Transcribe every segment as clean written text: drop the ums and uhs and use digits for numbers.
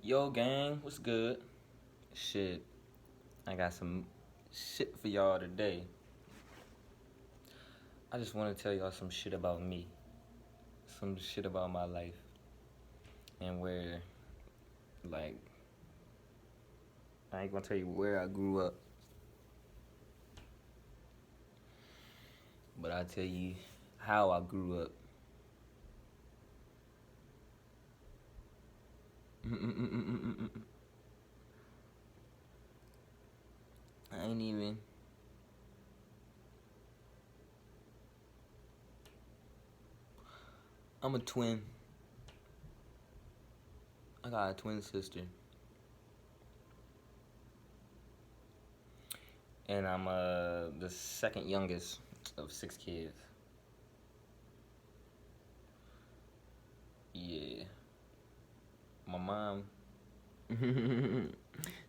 Yo, gang, what's good? Shit, I got some shit for y'all today. I just want to tell y'all some shit about me, some shit about my life, and where, like, I ain't gonna tell you where I grew up, but I'll tell you how I grew up. I ain't even. I'm a twin. I got a twin sister. And I'm the second youngest of 6 kids. Yeah. My mom,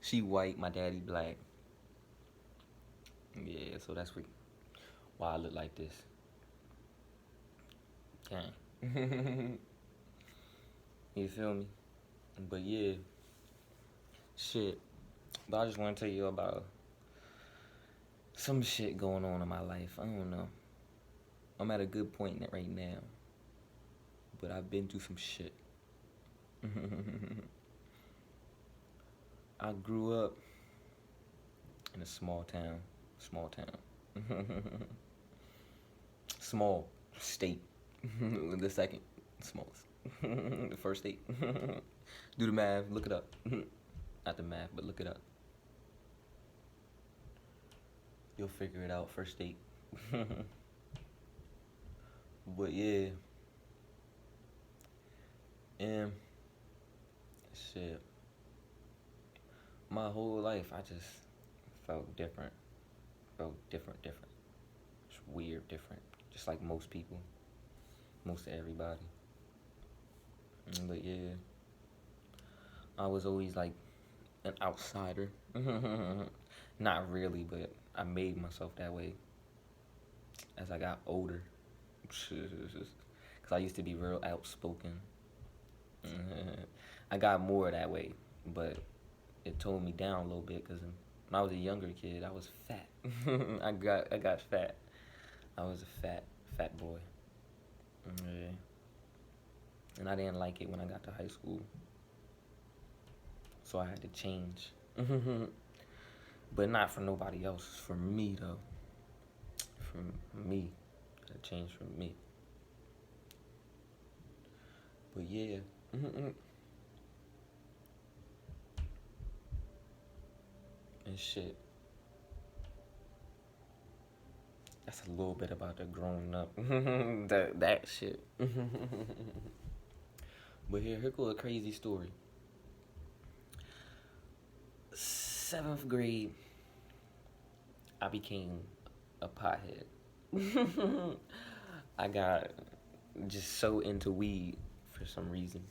she white, my daddy black. Yeah, so that's why I look like this. Okay. You feel me? But yeah, shit. But I just want to tell you about some shit going on in my life. I don't know. I'm at a good point in it right now. But I've been through some shit. I grew up in a small town. Small town. Small state. The second smallest. The first state. Do the math, look it up. Not the math, but look it up. You'll figure it out, first state. But yeah. And shit. My whole life I just felt different. Felt different. It's weird different. Just like most people. Most everybody. But yeah. I was always like an outsider. Not really, but I made myself that way as I got older. Because I used to be real outspoken. I got more that way, but it toned me down a little bit because when I was a younger kid, I was fat. I got fat. I was a fat boy. Yeah. And I didn't like it when I got to high school, so I had to change. But not for nobody else, for me though. For me, it changed for me. But yeah. And shit. That's a little bit about the growing up. that shit. But here goes a crazy story. 7th grade, I became a pothead. I got just so into weed for some reason.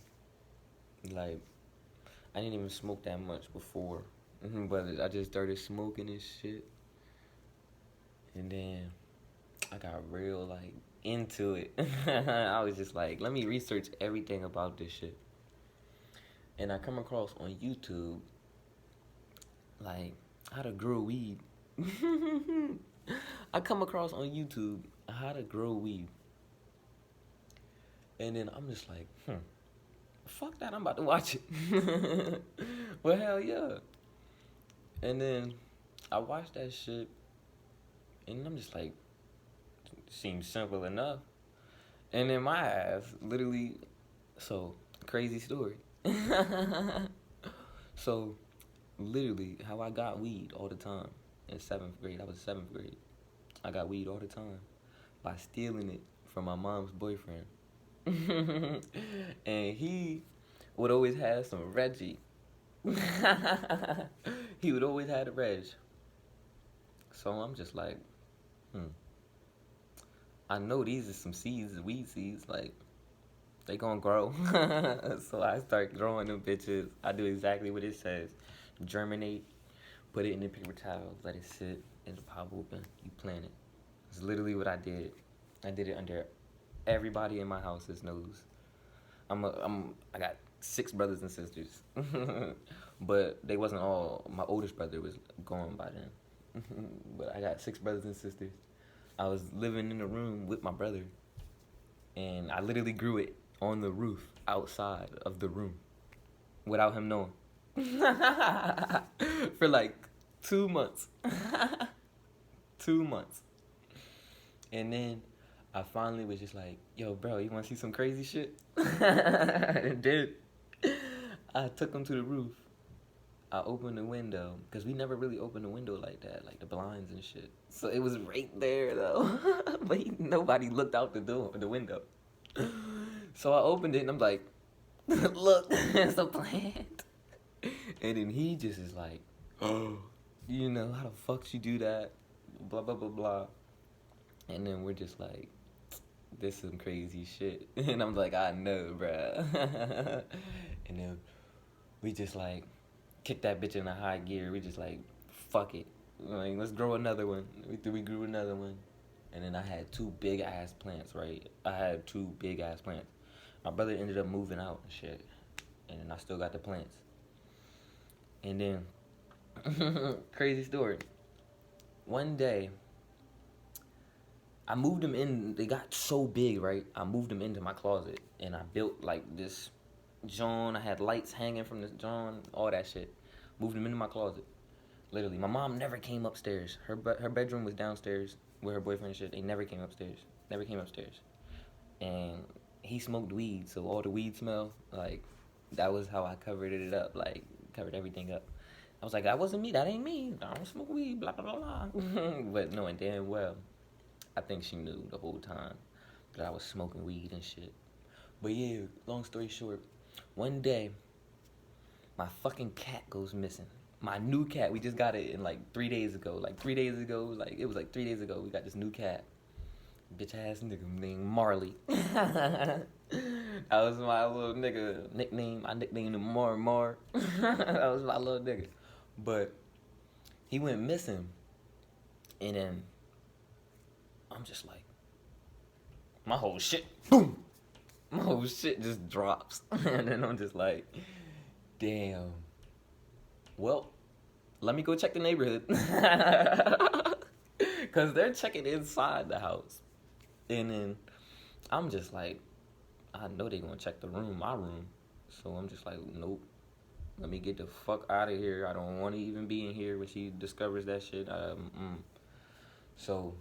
Like, I didn't even smoke that much before. But I just started smoking and shit. And then I got real, like, into it. I was just like, let me research everything about this shit. And I come across on YouTube, like, how to grow weed. I come across on YouTube how to grow weed. And then I'm just like, fuck that, I'm about to watch it. Well, hell yeah. And then I watched that shit, and I'm just like, seems simple enough. And then my ass, literally, so, crazy story. So, literally, how I got weed all the time in 7th grade, I was 7th grade. I got weed all the time by stealing it from my mom's boyfriend. And he would always have some Reggie. He would always have the Reg. So I'm just like, I know these are some seeds, weed seeds, like, they gonna grow. So I start growing them bitches. I do exactly what it says. Germinate, put it in the paper towel, let it sit, and it pop open. You plant it. It's literally what I did. I did it under everybody in my house's nose. I got 6 brothers and sisters. But they wasn't all. My oldest brother was gone by then. But I got 6 brothers and sisters. I was living in a room with my brother, and I literally grew it on the roof outside of the room without him knowing. For like 2 months. 2 months. And then I finally was just like, yo, bro, you want to see some crazy shit? And then I took him to the roof. I opened the window, because we never really opened the window like that, like the blinds and shit. So it was right there, though. But nobody looked out the window. So I opened it, and I'm like, look, it's a plant. And then he just is like, oh, you know, how the fuck she do that? Blah, blah, blah, blah. And then we're just like, this is some crazy shit. And I'm like, I know, bruh. And then we just like, kick that bitch in a high gear. We just like, fuck it. Like, let's grow another one. We grew another one. And then I had 2 big ass plants, right? I had 2 big ass plants. My brother ended up moving out and shit. And then I still got the plants. And then, crazy story. One day, I moved them in. They got so big, right? I moved them into my closet. And I built like this John. I had lights hanging from this John, all that shit. Moved them into my closet. Literally, my mom never came upstairs. Her bedroom was downstairs with her boyfriend and shit. They never came upstairs. Never came upstairs. And he smoked weed, so all the weed smell, like, that was how I covered it up, like, covered everything up. I was like, that wasn't me, that ain't me. I don't smoke weed, blah, blah, blah, blah. But knowing damn well, I think she knew the whole time that I was smoking weed and shit. But yeah, long story short, one day, my fucking cat goes missing. My new cat, we just got it in like 3 days ago. Like 3 days ago, it was like 3 days ago, we got this new cat. Bitch ass nigga named Marley. That was my little nigga nickname. I nicknamed him Mar. That was my little nigga. But he went missing. And then I'm just like, my whole shit, boom. My whole shit just drops. And then I'm just like, damn. Well, let me go check the neighborhood. Because they're checking inside the house. And then I'm just like, I know they're going to check my room. So I'm just like, nope. Let me get the fuck out of here. I don't want to even be in here when she discovers that shit. So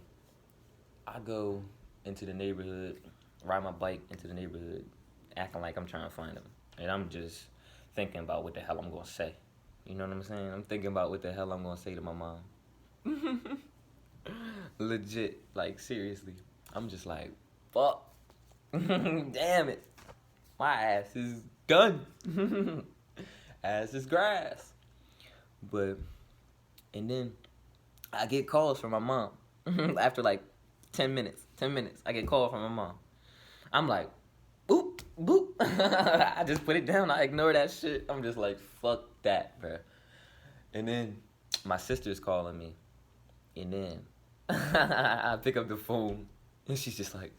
I go into the neighborhood, ride my bike into the neighborhood, acting like I'm trying to find them. And I'm just thinking about what the hell I'm going to say. You know what I'm saying? I'm thinking about what the hell I'm going to say to my mom. Legit. Like, seriously. I'm just like, fuck. Damn it. My ass is done. Ass is grass. But, and then I get calls from my mom. After like 10 minutes, I get called from my mom. I'm like, boop, boop. I just put it down. I ignore that shit. I'm just like, fuck that, bro. And then my sister's calling me. And then I pick up the phone. And she's just like,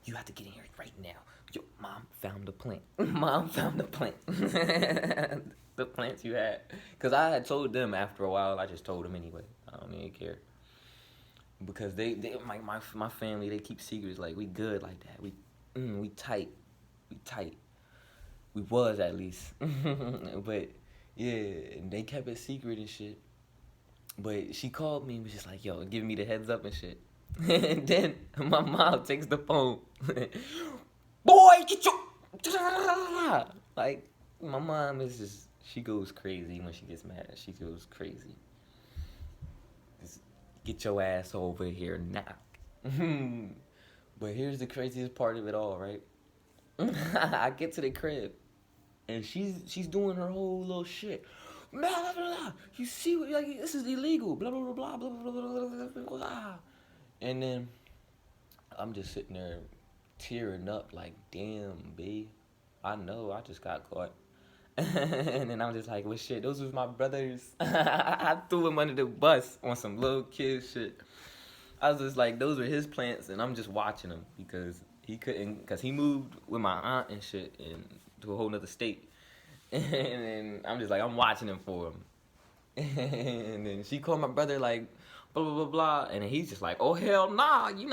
you have to get in here right now. Yo, mom found the plant. Mom found the plant. The plants you had. Because I had told them after a while. I just told them anyway. I don't even care. Because they my family, they keep secrets. Like, we good like that. We tight. We tight. We was, at least. But, yeah, and they kept it secret and shit. But she called me and was just like, yo, giving me the heads up and shit. And then my mom takes the phone. Boy, get your... Like, my mom is just... She goes crazy when she gets mad. She goes crazy. Just get your ass over here now. But here's the craziest part of it all, right? I get to the crib. And she's doing her whole little shit. Blah, blah, blah, blah. You see, like, this is illegal. Blah, blah, blah, blah, blah, blah, blah, blah, blah, blah. And then I'm just sitting there tearing up like, damn, B. I know, I just got caught. And then I'm just like, well, shit, those was my brothers. I threw him under the bus on some little kid shit. I was just like, those were his plants, and I'm just watching him because he couldn't, because he moved with my aunt and shit, and to a whole nother state. And then I'm just like, I'm watching him for him. And then she called my brother like, blah blah blah blah, and he's just like, oh hell nah, you not